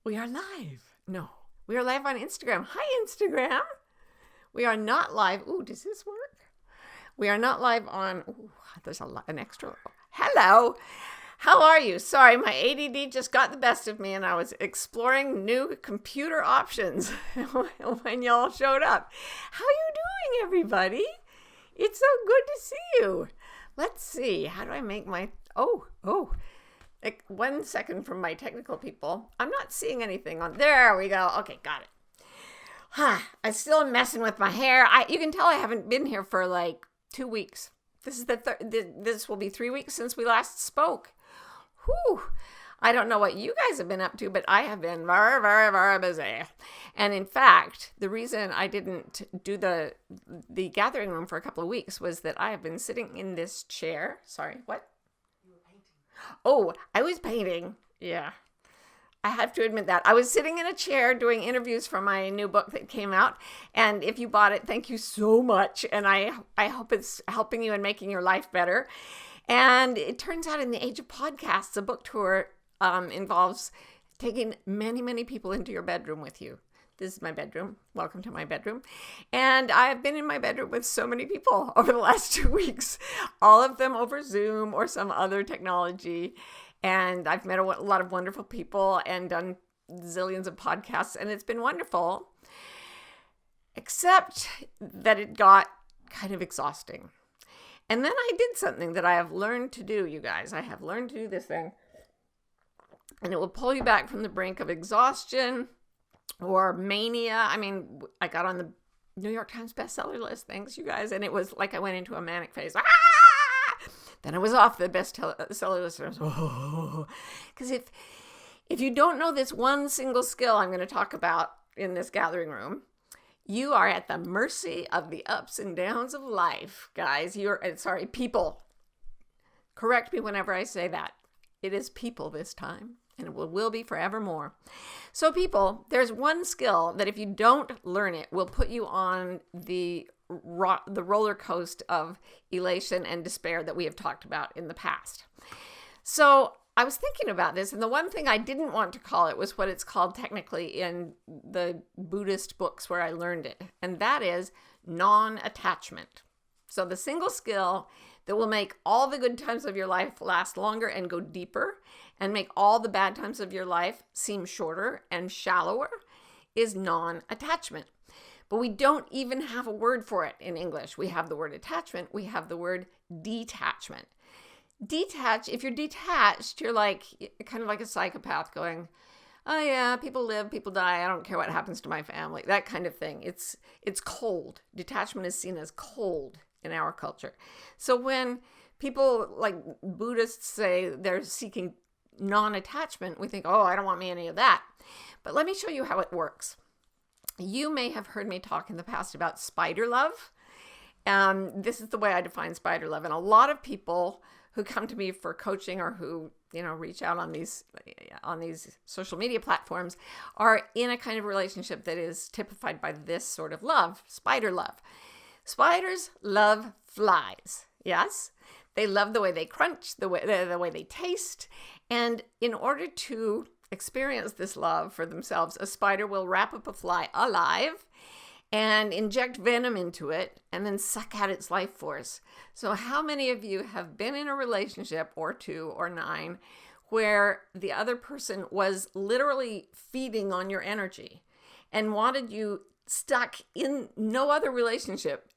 We are live. No, we are live on Instagram. Hi, Instagram. We are not live. Ooh, does this work? We are not live on. Ooh, there's an extra. Hello. How are you? Sorry, my ADD just got the best of me and I was exploring new computer options when y'all showed up. How you doing, everybody? It's so good to see you. Let's see. How do I make my... Oh. Like 1 second from my technical people. I'm not seeing anything on... There we go. Okay, got it. I still am messing with my hair. You can tell I haven't been here for like 2 weeks. This is this will be 3 weeks since we last spoke. Whew. I don't know what you guys have been up to, but I have been very, very, very busy. And in fact, the reason I didn't do the gathering room for a couple of weeks was that I have been sitting in this chair. Sorry, what? You were painting. Oh, I was painting. Yeah. I have to admit that. I was sitting in a chair doing interviews for my new book that came out. And if you bought it, thank you so much. And I hope it's helping you and making your life better. And it turns out in the age of podcasts, a book tour involves taking many, many people into your bedroom with you. This is my bedroom. Welcome to my bedroom. And I've been in my bedroom with so many people over the last 2 weeks, all of them over Zoom or some other technology. And I've met a lot of wonderful people and done zillions of podcasts, and it's been wonderful, except that it got kind of exhausting. And then I did something that I have learned to do, you guys. I have learned to do this thing, and it will pull you back from the brink of exhaustion or mania. I mean, I got on the New York Times bestseller list, thanks, you guys, and it was like I went into a manic phase. Then I was off the bestseller list. Because if you don't know this one single skill I'm going to talk about in this gathering room, you are at the mercy of the ups and downs of life, guys. People. Correct me whenever I say that. It is people this time, and it will be forevermore. So people, there's one skill that if you don't learn it, will put you on the roller coaster of elation and despair that we have talked about in the past. So I was thinking about this, and the one thing I didn't want to call it was what it's called technically in the Buddhist books where I learned it, and that is non-attachment. So the single skill that will make all the good times of your life last longer and go deeper, and make all the bad times of your life seem shorter and shallower, is non-attachment. But we don't even have a word for it in English. We have the word attachment. We have the word detachment. If you're detached, you're like kind of like a psychopath going, oh yeah, people live, people die. I don't care what happens to my family. That kind of thing. It's cold. Detachment is seen as cold in our culture. So when people like Buddhists say they're seeking non-attachment, we think, oh, I don't want any of that. But let me show you how it works. You may have heard me talk in the past about spider love. This is the way I define spider love. And a lot of people who come to me for coaching or who, reach out on these social media platforms are in a kind of relationship that is typified by this sort of love, spider love. Spiders love flies. Yes, they love the way they crunch, the way they taste. And in order to experience this love for themselves, a spider will wrap up a fly alive and inject venom into it and then suck out its life force. So how many of you have been in a relationship or 2 or 9 where the other person was literally feeding on your energy and wanted you stuck in no other relationship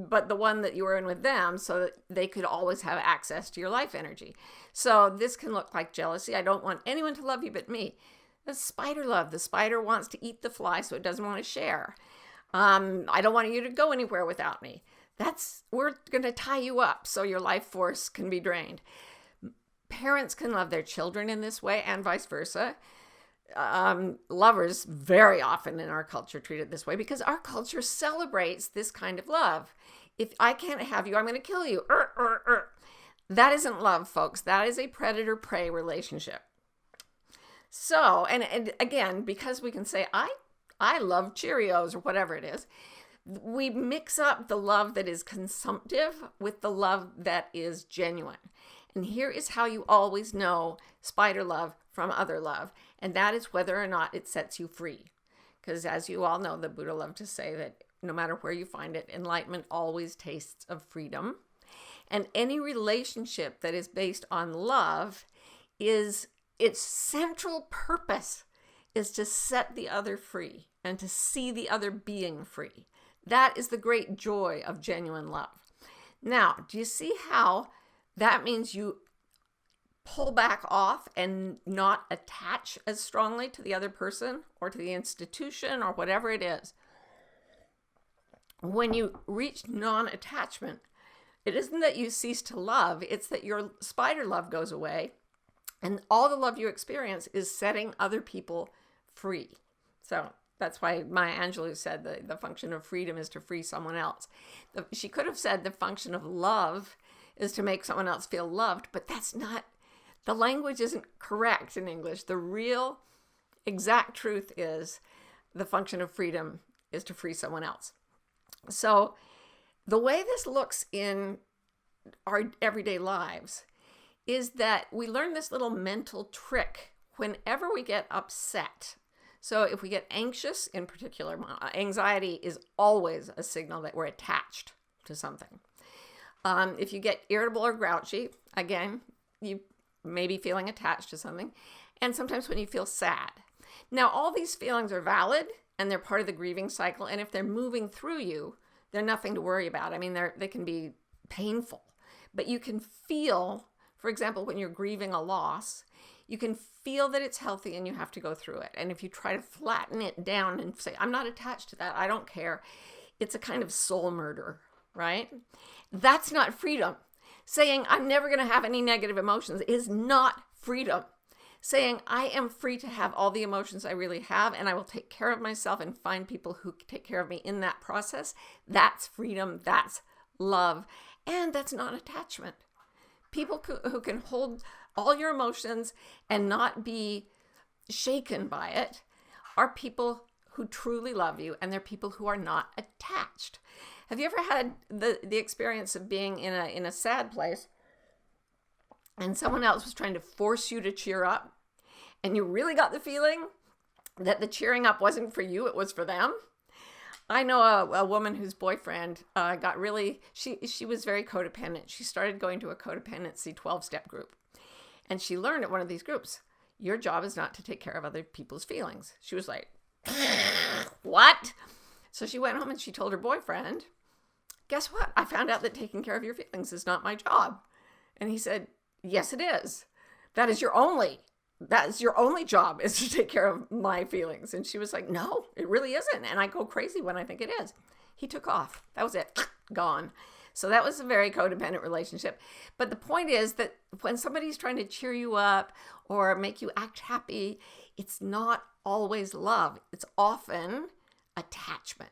but the one that you were in with them so that they could always have access to your life energy? So this can look like jealousy. I don't want anyone to love you but me. That's spider love. The spider wants to eat the fly so it doesn't want to share. I don't want you to go anywhere without me. We're going to tie you up so your life force can be drained. Parents can love their children in this way and vice versa. Lovers very often in our culture treat it this way because our culture celebrates this kind of love. If I can't have you, I'm going to kill you. That isn't love, folks. That is a predator-prey relationship. So, and again, because we can say, I love Cheerios or whatever it is, we mix up the love that is consumptive with the love that is genuine. And here is how you always know spider love from other love, and that is whether or not it sets you free. Because as you all know, the Buddha loved to say that no matter where you find it, enlightenment always tastes of freedom. And any relationship that is based on love is its central purpose is to set the other free and to see the other being free. That is the great joy of genuine love. Now, do you see how that means you pull back off and not attach as strongly to the other person or to the institution or whatever it is? When you reach non-attachment, it isn't that you cease to love, it's that your spider love goes away and all the love you experience is setting other people free. So that's why Maya Angelou said the function of freedom is to free someone else. She could have said the function of love is to make someone else feel loved, but that's not, the language isn't correct in English. The real exact truth is the function of freedom is to free someone else. So the way this looks in our everyday lives is that we learn this little mental trick whenever we get upset. So if we get anxious, in particular, anxiety is always a signal that we're attached to something. If you get irritable or grouchy, again, you may be feeling attached to something. And sometimes when you feel sad. Now, all these feelings are valid and they're part of the grieving cycle. And if they're moving through you, they're nothing to worry about. I mean, they can be painful, but you can feel, for example, when you're grieving a loss, you can feel that it's healthy and you have to go through it. And if you try to flatten it down and say, I'm not attached to that, I don't care, it's a kind of soul murder, right? That's not freedom. Saying I'm never going to have any negative emotions is not freedom. Saying I am free to have all the emotions I really have and I will take care of myself and find people who take care of me in that process, that's freedom, that's love, and that's not attachment. People who can hold all your emotions and not be shaken by it are people who truly love you, and they're people who are not attached. Have you ever had the experience of being in a sad place and someone else was trying to force you to cheer up and you really got the feeling that the cheering up wasn't for you, it was for them? I know a woman whose boyfriend got really, she was very codependent. She started going to a codependency 12-step group. And she learned at one of these groups, your job is not to take care of other people's feelings. She was like, what? So she went home and she told her boyfriend, guess what? I found out that taking care of your feelings is not my job. And he said, yes, it is. That is your only job, is to take care of my feelings. And she was like, no, it really isn't. And I go crazy when I think it is. He took off. That was it. Gone. So that was a very codependent relationship. But the point is that when somebody's trying to cheer you up or make you act happy, it's not always love. It's often attachment.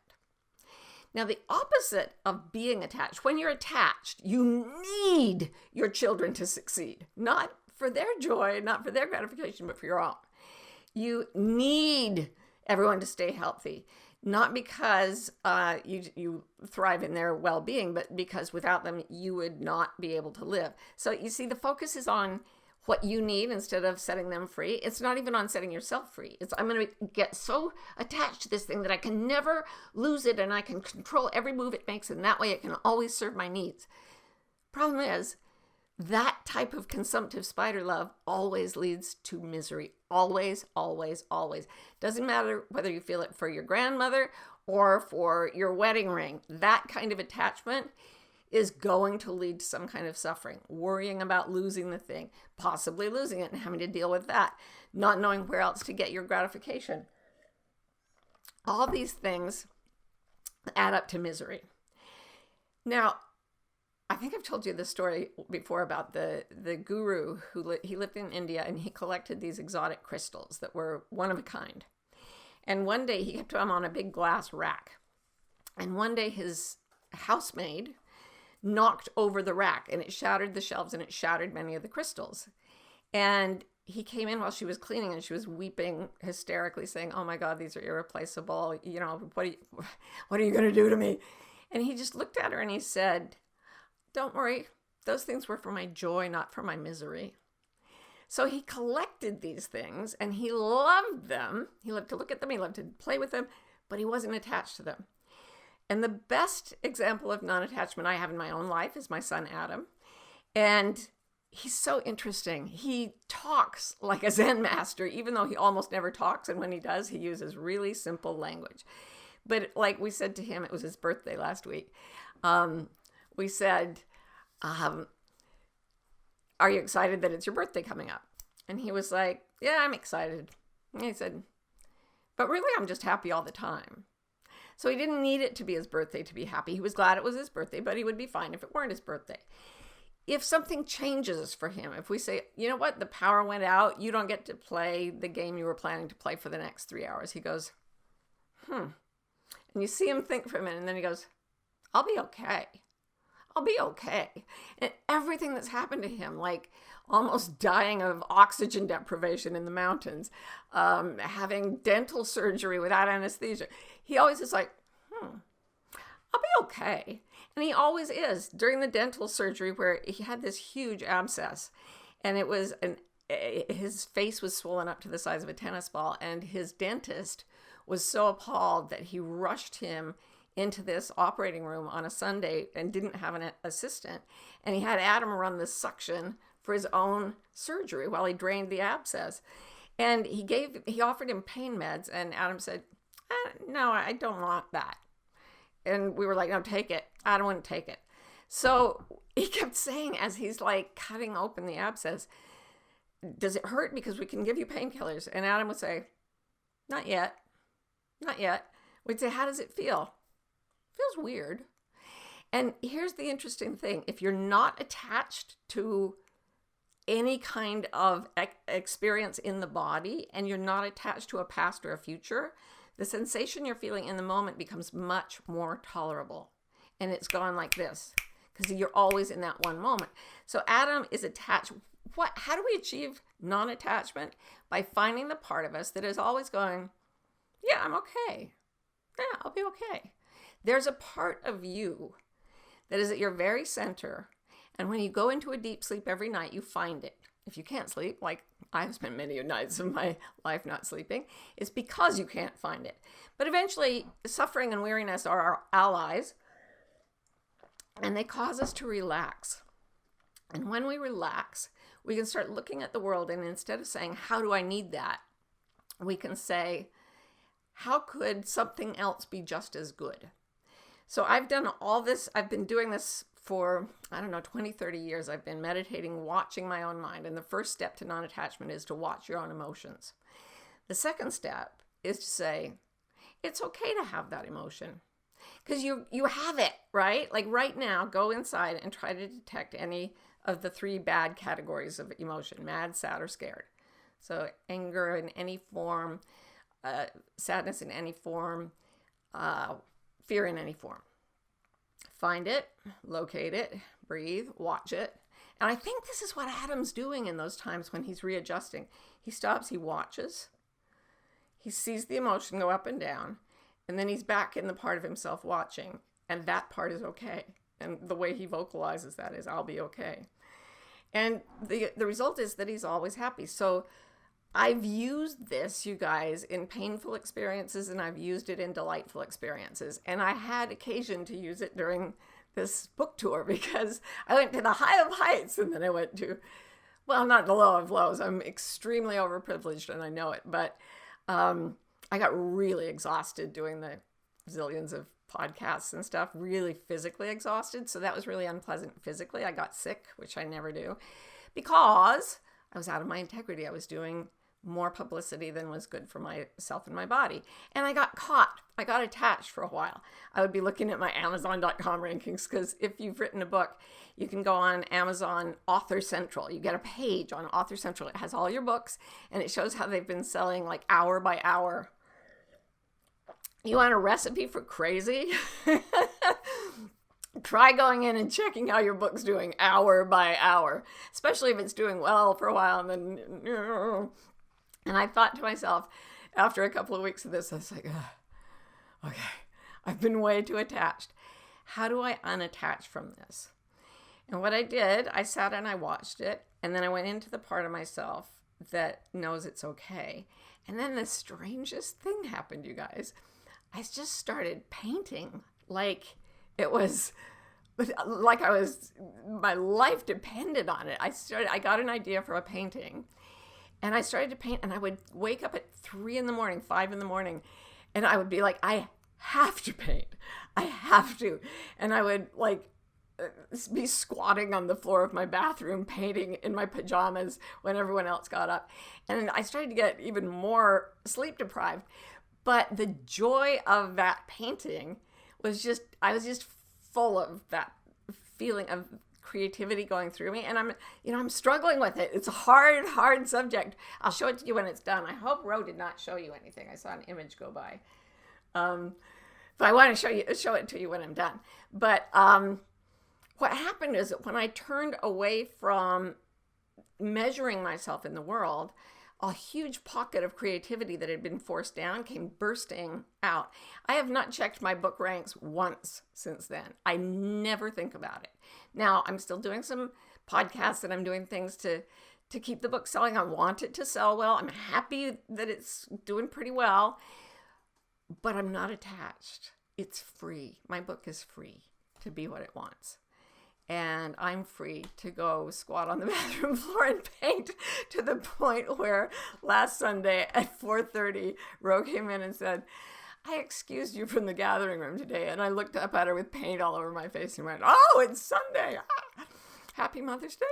Now, the opposite of being attached, when you're attached, you need your children to succeed, not for their joy, not for their gratification, but for your own. You need everyone to stay healthy, not because you thrive in their well-being, but because without them, you would not be able to live. So you see, the focus is on what you need instead of setting them free. It's not even on setting yourself free. It's I'm going to get so attached to this thing that I can never lose it and I can control every move it makes, and that way it can always serve my needs. Problem is, that type of consumptive spider love always leads to misery. Always, always, always. Doesn't matter whether you feel it for your grandmother or for your wedding ring. That kind of attachment is going to lead to some kind of suffering. Worrying about losing the thing, possibly losing it and having to deal with that. Not knowing where else to get your gratification. All these things add up to misery. Now, I think I've told you this story before about the guru he lived in India and he collected these exotic crystals that were one of a kind. And one day he kept them on a big glass rack. And one day his housemaid knocked over the rack and it shattered the shelves and it shattered many of the crystals. And he came in while she was cleaning and she was weeping hysterically saying, oh my God, these are irreplaceable. You know, what are you going to do to me? And he just looked at her and he said, don't worry, those things were for my joy, not for my misery. So he collected these things and he loved them. He loved to look at them. He loved to play with them, but he wasn't attached to them. And the best example of non-attachment I have in my own life is my son, Adam. And he's so interesting. He talks like a Zen master, even though he almost never talks. And when he does, he uses really simple language. But like we said to him, it was his birthday last week. We said, are you excited that it's your birthday coming up? And he was like, yeah, I'm excited. And he said, but really, I'm just happy all the time. So he didn't need it to be his birthday to be happy. He was glad it was his birthday, but he would be fine if it weren't his birthday. If something changes for him, if we say, you know what, the power went out, you don't get to play the game you were planning to play for the next 3 hours. He goes, And you see him think for a minute, and then he goes, I'll be okay. I'll be okay. And everything that's happened to him, like almost dying of oxygen deprivation in the mountains, having dental surgery without anesthesia, he always is like, I'll be okay. And he always is. During the dental surgery where he had this huge abscess, and it was his face was swollen up to the size of a tennis ball, and his dentist was so appalled that he rushed him into this operating room on a Sunday and didn't have an assistant. And he had Adam run the suction for his own surgery while he drained the abscess. And he offered him pain meds, and Adam said, no, I don't want that. And we were like, no, take it. I don't want to take it. So he kept saying, as he's like cutting open the abscess, does it hurt? Because we can give you painkillers. And Adam would say, not yet. Not yet. We'd say, how does it feel? Feels weird. And here's the interesting thing. If you're not attached to any kind of experience in the body, and you're not attached to a past or a future, the sensation you're feeling in the moment becomes much more tolerable. And it's gone like this, because you're always in that one moment. So Adam is attached. How do we achieve non-attachment? By finding the part of us that is always going, yeah, I'm okay. Yeah, I'll be okay. There's a part of you that is at your very center. And when you go into a deep sleep every night, you find it. If you can't sleep, like I've spent many nights of my life not sleeping, it's because you can't find it. But eventually, suffering and weariness are our allies, and they cause us to relax. And when we relax, we can start looking at the world, and instead of saying, how do I need that? We can say, how could something else be just as good? So I've done all this. I've been doing this for, 20, 30 years. I've been meditating, watching my own mind. And the first step to non-attachment is to watch your own emotions. The second step is to say, it's okay to have that emotion. Because you have it, right? Like right now, go inside and try to detect any of the 3 bad categories of emotion: mad, sad, or scared. So anger in any form, sadness in any form, fear in any form. Find it, locate it, breathe, watch it. And I think this is what Adam's doing in those times when he's readjusting. He stops, he watches, he sees the emotion go up and down, and then he's back in the part of himself watching, and that part is okay. And the way he vocalizes that is, I'll be okay. And the result is that he's always happy. So I've used this, you guys, in painful experiences, and I've used it in delightful experiences. And I had occasion to use it during this book tour, because I went to the high of heights, and then I went to, well, not the low of lows. I'm extremely overprivileged, and I know it. But I got really exhausted doing the zillions of podcasts and stuff, really physically exhausted. So that was really unpleasant physically. I got sick, which I never do, because I was out of my integrity. I was doing more publicity than was good for myself and my body. And I got caught. I got attached for a while. I would be looking at my Amazon.com rankings, because if you've written a book, you can go on Amazon Author Central. You get a page on Author Central. It has all your books, and it shows how they've been selling like hour by hour. You want a recipe for crazy? Try going in and checking how your book's doing hour by hour, especially if it's doing well for a while. And then, and I thought to myself, after a couple of weeks of this, I was like, okay, I've been way too attached. How do I unattach from this? And what I did, I sat and I watched it, and then I went into the part of myself that knows it's okay. And then the strangest thing happened, you guys. I just started painting like it was like my life depended on it. I got an idea for a painting, and I started to paint, and I would wake up at 3 a.m, 5 a.m, and I would be like, I have to paint. I have to. And I would be squatting on the floor of my bathroom painting in my pajamas when everyone else got up. And I started to get even more sleep deprived. But the joy of that painting was I was just full of that feeling of creativity going through me. And I'm struggling with it. It's a hard subject. I'll show it to you when it's done. I hope Ro did not show you anything. I saw an image go by. But I want to show it to you when I'm done. But what happened is that when I turned away from measuring myself in the world, a huge pocket of creativity that had been forced down came bursting out. I have not checked my book ranks once since then. I never think about it. Now, I'm still doing some podcasts and I'm doing things to keep the book selling. I want it to sell well. I'm happy that it's doing pretty well, but I'm not attached. It's free. My book is free to be what it wants. And I'm free to go squat on the bathroom floor and paint, to the point where last Sunday at 4:30, Ro came in and said, I excused you from the gathering room today. And I looked up at her with paint all over my face and went, oh, it's Sunday. Ah, happy Mother's Day.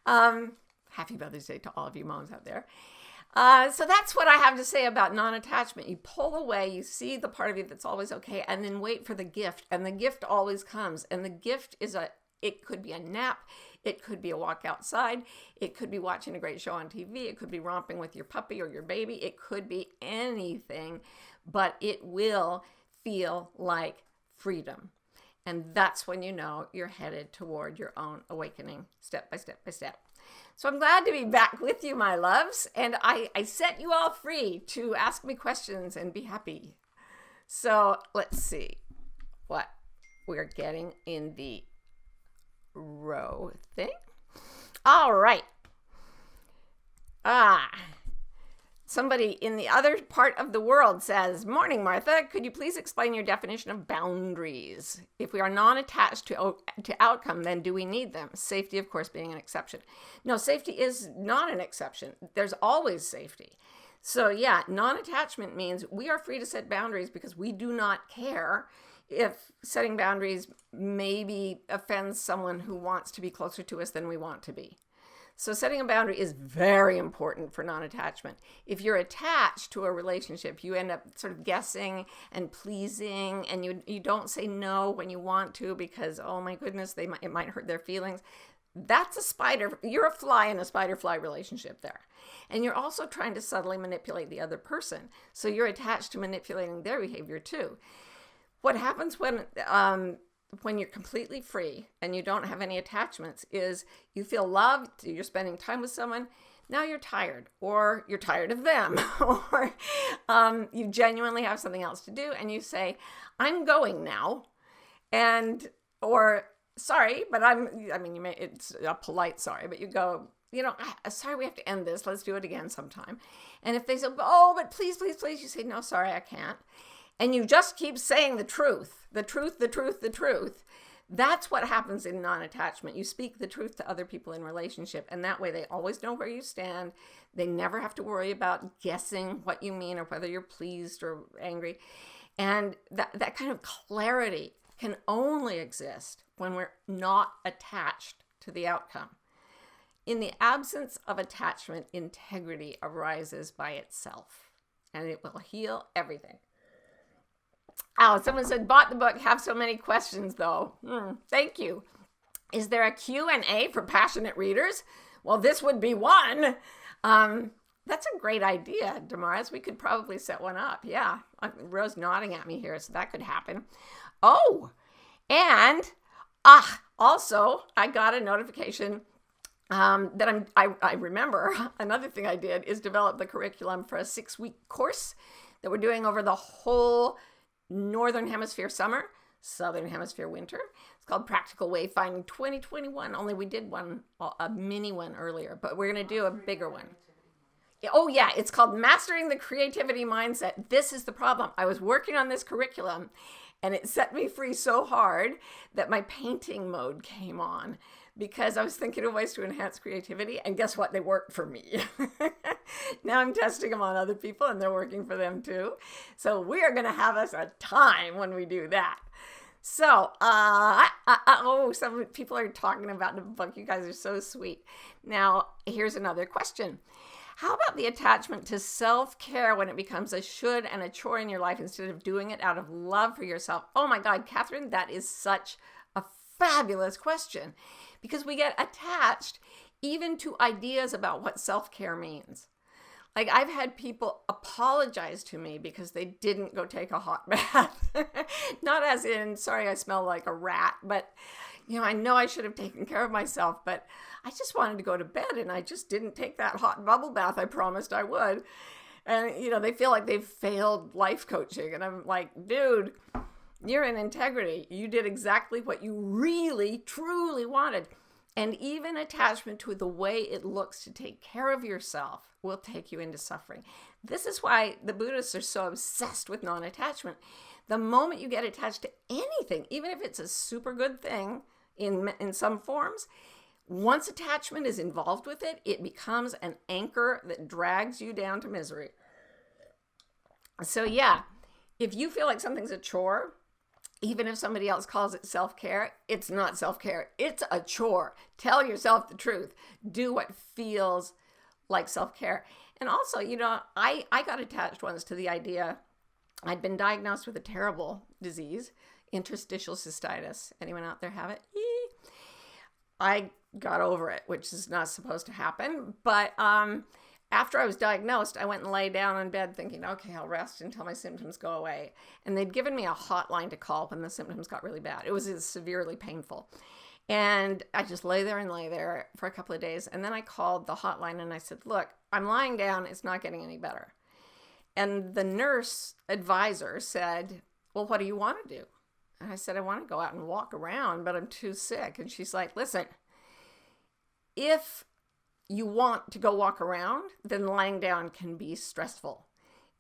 Happy Mother's Day to all of you moms out there. So that's what I have to say about non-attachment. You pull away, you see the part of you that's always okay, and then wait for the gift. And the gift always comes. And the gift it could be a nap. It could be a walk outside. It could be watching a great show on TV. It could be romping with your puppy or your baby. It could be anything, but it will feel like freedom. And that's when you know you're headed toward your own awakening, step by step by step. So I'm glad to be back with you, my loves. And I set you all free to ask me questions and be happy. So let's see what we're getting in the Ro thing. All right. Somebody in the other part of the world says, morning, Martha. Could you please explain your definition of boundaries? If we are non-attached to outcome, then do we need them? Safety, of course, being an exception. No, safety is not an exception. There's always safety. So yeah, non-attachment means we are free to set boundaries because we do not care if setting boundaries maybe offends someone who wants to be closer to us than we want to be. So setting a boundary is very important for non-attachment. If you're attached to a relationship, you end up sort of guessing and pleasing, and you don't say no when you want to because, oh my goodness, it might hurt their feelings. You're a fly in a spider-fly relationship there. And you're also trying to subtly manipulate the other person. So you're attached to manipulating their behavior too. What happens when you're completely free and you don't have any attachments is you feel loved, you're spending time with someone, now you're tired, or you're tired of them, or you genuinely have something else to do and you say, I'm going now, or sorry, but it's a polite sorry, but you go, sorry, we have to end this, let's do it again sometime. And if they say, oh, but please, please, please, you say, no, sorry, I can't. And you just keep saying the truth. That's what happens in non-attachment. You speak the truth to other people in relationship, and that way they always know where you stand. They never have to worry about guessing what you mean or whether you're pleased or angry. And that kind of clarity can only exist when we're not attached to the outcome. In the absence of attachment, integrity arises by itself, and it will heal everything. Oh, someone said, bought the book, have so many questions though. Thank you. Is there a Q&A for passionate readers? Well, this would be one. That's a great idea, Damaris. We could probably set one up. Yeah, Rose nodding at me here, so that could happen. Oh, and also I got a notification that I remember another thing I did is develop the curriculum for a 6-week course that we're doing over the whole Northern Hemisphere summer. Southern Hemisphere winter. It's called Practical Wayfinding 2021. Only we did one, a mini one earlier, but we're going to do a bigger one. Oh, yeah, it's called Mastering the Creativity Mindset. This is the problem. I was working on this curriculum, and it set me free so hard that my painting mode came on because I was thinking of ways to enhance creativity. And guess what? They worked for me. Now I'm testing them on other people, and they're working for them too. So we are going to have us a time when we do that. So, some people are talking about the book. You guys are so sweet. Now, here's another question. How about the attachment to self-care when it becomes a should and a chore in your life instead of doing it out of love for yourself? Oh my God, Catherine, that is such a fabulous question because we get attached even to ideas about what self-care means. Like I've had people apologize to me because they didn't go take a hot bath. Not as in, sorry, I smell like a rat, but I know I should have taken care of myself, but I just wanted to go to bed and I just didn't take that hot bubble bath I promised I would. And, they feel like they've failed life coaching. And I'm like, dude, you're in integrity. You did exactly what you really, truly wanted. And even attachment to the way it looks to take care of yourself will take you into suffering. This is why the Buddhists are so obsessed with non-attachment. The moment you get attached to anything, even if it's a super good thing in some forms, once attachment is involved with it, it becomes an anchor that drags you down to misery. So yeah, if you feel like something's a chore, even if somebody else calls it self-care, it's not self-care. It's a chore. Tell yourself the truth. Do what feels like self-care. And also, I got attached once to the idea I'd been diagnosed with a terrible disease, interstitial cystitis. Anyone out there have it? I got over it, which is not supposed to happen. But after I was diagnosed, I went and lay down in bed thinking, okay, I'll rest until my symptoms go away. And they'd given me a hotline to call when the symptoms got really bad. It was severely painful. And I just lay there for a couple of days. And then I called the hotline and I said, look, I'm lying down. It's not getting any better. And the nurse advisor said, well, what do you want to do? And I said, I want to go out and walk around, but I'm too sick. And she's like, listen, if you want to go walk around, then lying down can be stressful.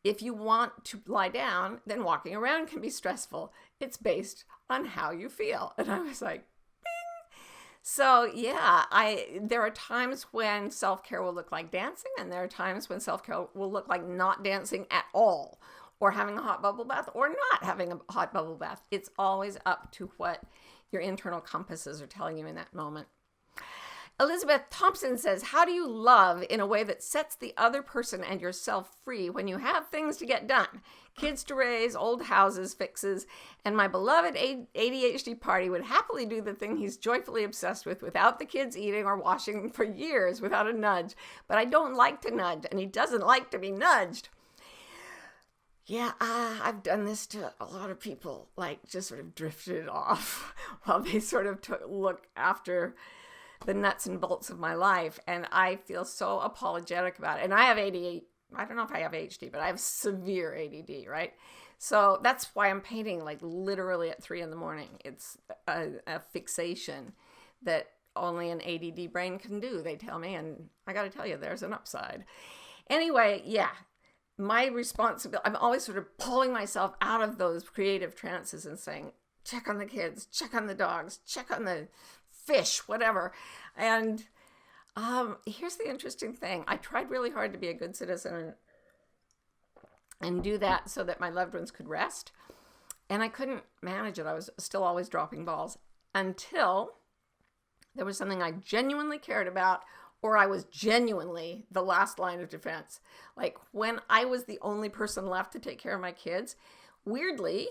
If you want to lie down, then walking around can be stressful. It's based on how you feel. And I was like, bing. So yeah, there are times when self-care will look like dancing, and there are times when self-care will look like not dancing at all, or having a hot bubble bath, or not having a hot bubble bath. It's always up to what your internal compasses are telling you in that moment. Elizabeth Thompson says, how do you love in a way that sets the other person and yourself free when you have things to get done? Kids to raise, old houses, fixes, and my beloved ADHD party would happily do the thing he's joyfully obsessed with without the kids eating or washing for years without a nudge. But I don't like to nudge, and he doesn't like to be nudged. Yeah, I've done this to a lot of people, like just sort of drifted off while they sort of look after the nuts and bolts of my life. And I feel so apologetic about it. And I have ADHD. I don't know if I have ADHD, but I have severe ADD, right? So that's why I'm painting like literally at 3 a.m. It's a fixation that only an ADD brain can do, they tell me. And I got to tell you, there's an upside. Anyway, yeah. My responsibility, I'm always sort of pulling myself out of those creative trances and saying, check on the kids, check on the dogs, check on the fish, whatever. And here's the interesting thing. I tried really hard to be a good citizen and do that so that my loved ones could rest. And I couldn't manage it. I was still always dropping balls until there was something I genuinely cared about, or I was genuinely the last line of defense. Like when I was the only person left to take care of my kids, weirdly,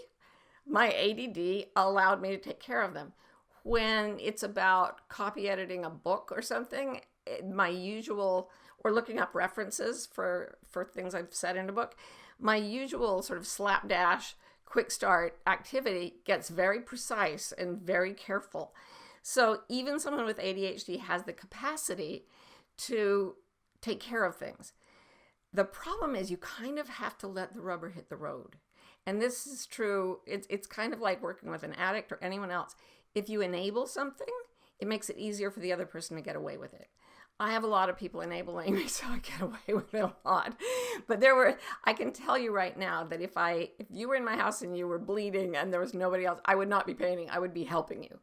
my ADD allowed me to take care of them. When it's about copy editing a book or something, my usual, or looking up references for things I've said in a book, my usual sort of slapdash, quick start activity gets very precise and very careful. So even someone with ADHD has the capacity to take care of things. The problem is you kind of have to let the rubber hit the road. and this is true, it's kind of like working with an addict or anyone else. If you enable something, it makes it easier for the other person to get away with it. I have a lot of people enabling me, so I get away with it a lot. But I can tell you right now that if you were in my house and you were bleeding and there was nobody else, I would not be painting. I would be helping you.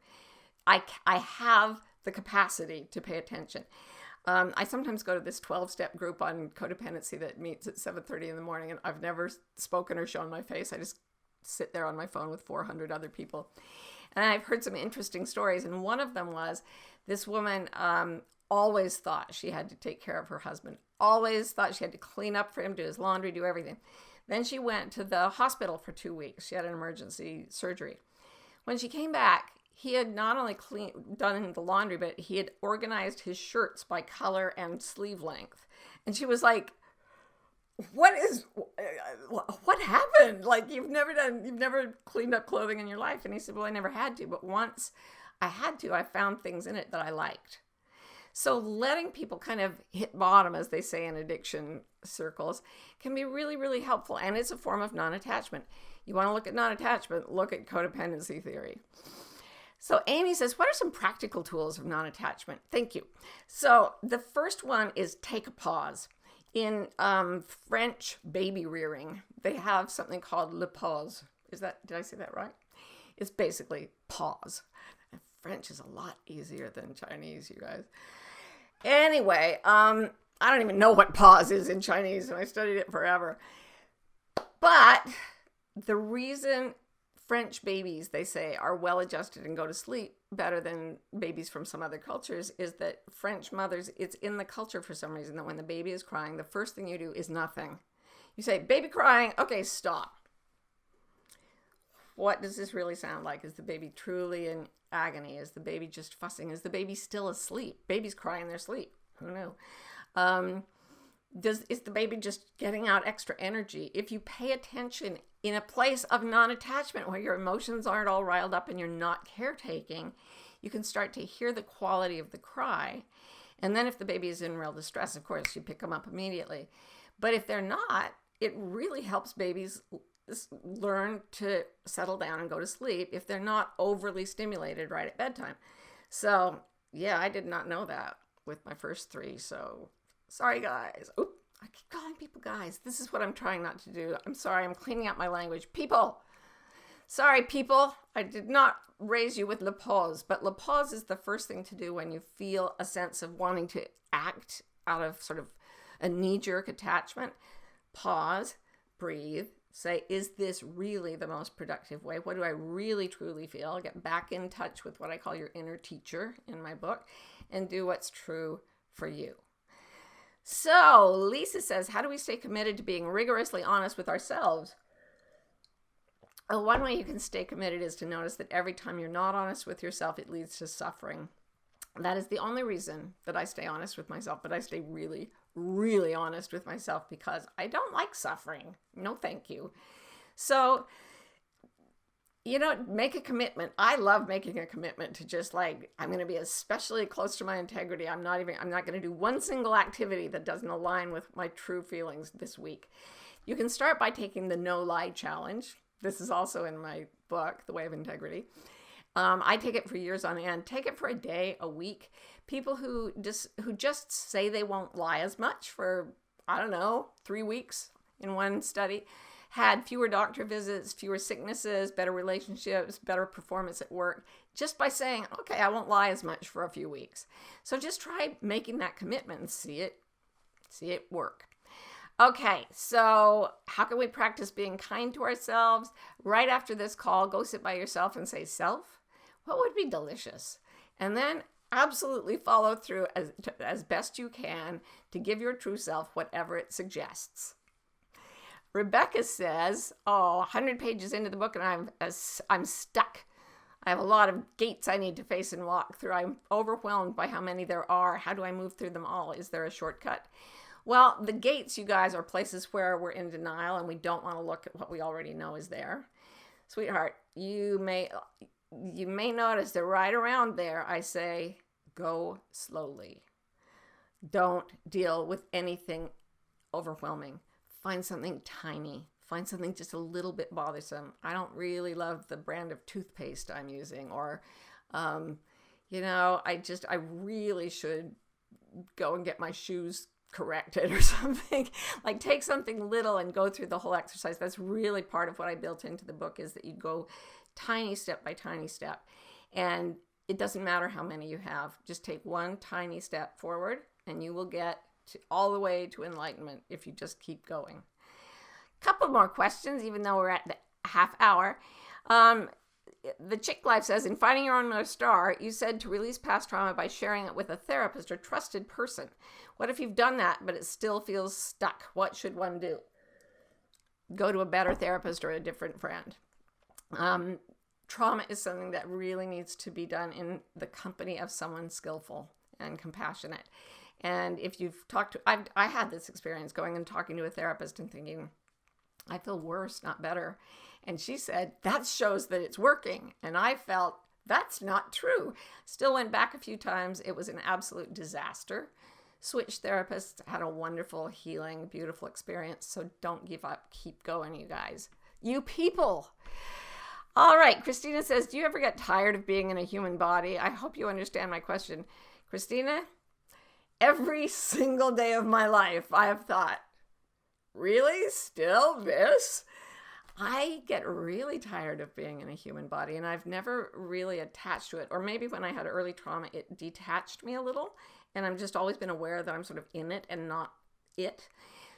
I have the capacity to pay attention. I sometimes go to this 12-step group on codependency that meets at 7:30 in the morning, and I've never spoken or shown my face. I just sit there on my phone with 400 other people. And I've heard some interesting stories, and one of them was this woman always thought she had to take care of her husband, always thought she had to clean up for him, do his laundry, do everything. Then she went to the hospital for 2 weeks. She had an emergency surgery. When she came back, he had not only done the laundry, but he had organized his shirts by color and sleeve length. And she was like, what happened? Like, you've never cleaned up clothing in your life. And he said, well, I never had to. But once I had to, I found things in it that I liked. So letting people kind of hit bottom, as they say in addiction circles, can be really, really helpful. And it's a form of non-attachment. You want to look at non-attachment, look at codependency theory. So Amy says, what are some practical tools of non-attachment? Thank you. So the first one is take a pause. In French baby rearing, they have something called le pause. Did I say that right? It's basically pause. French is a lot easier than Chinese, you guys. Anyway, I don't even know what pause is in Chinese, and I studied it forever. But the reason French babies, they say, are well-adjusted and go to sleep better than babies from some other cultures is that French mothers, it's in the culture for some reason that when the baby is crying, the first thing you do is nothing. You say, baby crying, okay, stop. What does this really sound like? Is the baby truly in agony? Is the baby just fussing? Is the baby still asleep? Babies cry in their sleep. Who knew? Is the baby just getting out extra energy? If you pay attention in a place of non-attachment where your emotions aren't all riled up and you're not caretaking, you can start to hear the quality of the cry. And then if the baby is in real distress, of course, you pick them up immediately. But if they're not, it really helps babies learn to settle down and go to sleep if they're not overly stimulated right at bedtime. So, yeah, I did not know that with my first three. So, sorry, guys. Oop, I keep calling people guys. This is what I'm trying not to do. I'm sorry. I'm cleaning up my language. People. Sorry, people. I did not raise you with le pause, but le pause is the first thing to do when you feel a sense of wanting to act out of sort of a knee-jerk attachment. Pause, breathe, say, is this really the most productive way? What do I really truly feel? Get back in touch with what I call your inner teacher in my book and do what's true for you. So Lisa says, how do we stay committed to being rigorously honest with ourselves? Well, one way you can stay committed is to notice that every time you're not honest with yourself, it leads to suffering. That is the only reason that I stay honest with myself, but I stay really, really honest with myself because I don't like suffering. No, thank you. So, make a commitment. I love making a commitment to just like, I'm going to be especially close to my integrity. I'm not going to do one single activity that doesn't align with my true feelings this week. You can start by taking the no lie challenge. This is also in my book, The Way of Integrity. I take it for years on end. Take it for a day, a week. People who just say they won't lie as much for, 3 weeks in one study, had fewer doctor visits, fewer sicknesses, better relationships, better performance at work, just by saying, okay, I won't lie as much for a few weeks. So just try making that commitment and see it work. Okay, so how can we practice being kind to ourselves? Right after this call, go sit by yourself and say, self, what would be delicious? And then absolutely follow through as best you can to give your true self whatever it suggests. Rebecca says, 100 pages into the book and I'm stuck. I have a lot of gates I need to face and walk through. I'm overwhelmed by how many there are. How do I move through them all? Is there a shortcut? Well, the gates, you guys, are places where we're in denial and we don't want to look at what we already know is there. Sweetheart, you may notice that right around there, I say, go slowly. Don't deal with anything overwhelming. Find something tiny. find something just a little bit bothersome. I don't really love the brand of toothpaste I'm using, or, I really should go and get my shoes corrected or something. Like, take something little and go through the whole exercise. That's really part of what I built into the book, is that you go tiny step by tiny step. And it doesn't matter how many you have. Just take one tiny step forward and you will get all the way to enlightenment if you just keep going. Couple more questions, even though we're at the half hour. The Chick Life says, in Finding Your Own North Star, you said to release past trauma by sharing it with a therapist or trusted person. What if you've done that, but it still feels stuck? What should one do? Go to a better therapist or a different friend. Trauma is something that really needs to be done in the company of someone skillful and compassionate. And if you've talked to, I had this experience going and talking to a therapist and thinking, I feel worse, not better. And she said, that shows that it's working. And I felt, that's not true. Still went back a few times. It was an absolute disaster. Switched therapists, had a wonderful, healing, beautiful experience. So don't give up. Keep going, you guys. You people. All right. Christina says, do you ever get tired of being in a human body? I hope you understand my question. Christina, every single day of my life, I have thought, really? Still this? I get really tired of being in a human body, and I've never really attached to it. Or maybe when I had early trauma, it detached me a little, and I've just always been aware that I'm sort of in it and not it.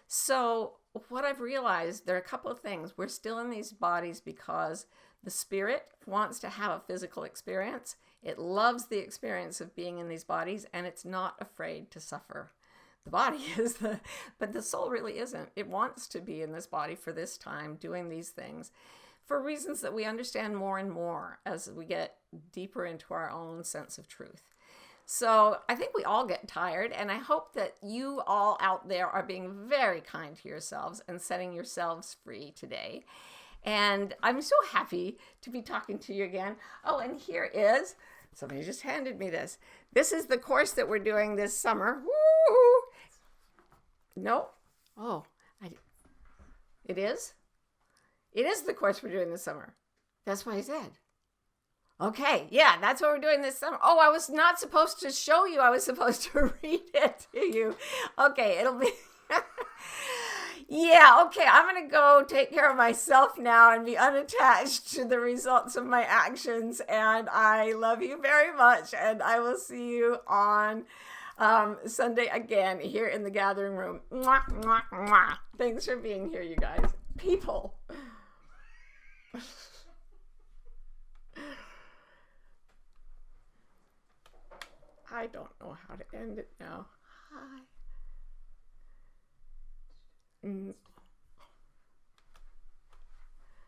So what I've realized, there are a couple of things. We're still in these bodies because the spirit wants to have a physical experience. It loves the experience of being in these bodies, and it's not afraid to suffer. The body is but the soul really isn't. It wants to be in this body for this time, doing these things for reasons that we understand more and more as we get deeper into our own sense of truth. So I think we all get tired, and I hope that you all out there are being very kind to yourselves and setting yourselves free today. And I'm so happy to be talking to you again. Oh, and here is, somebody just handed me this. This is the course that we're doing this summer. Woo! No? Oh, it is? It is the course we're doing this summer. That's what I said. Okay, yeah, that's what we're doing this summer. Oh, I was not supposed to show you. I was supposed to read it to you. Okay, it'll be... Yeah, okay, I'm going to go take care of myself now and be unattached to the results of my actions. And I love you very much. And I will see you on Sunday again here in the gathering room. Mwah, mwah, mwah. Thanks for being here, you guys. People. I don't know how to end it now. Hi.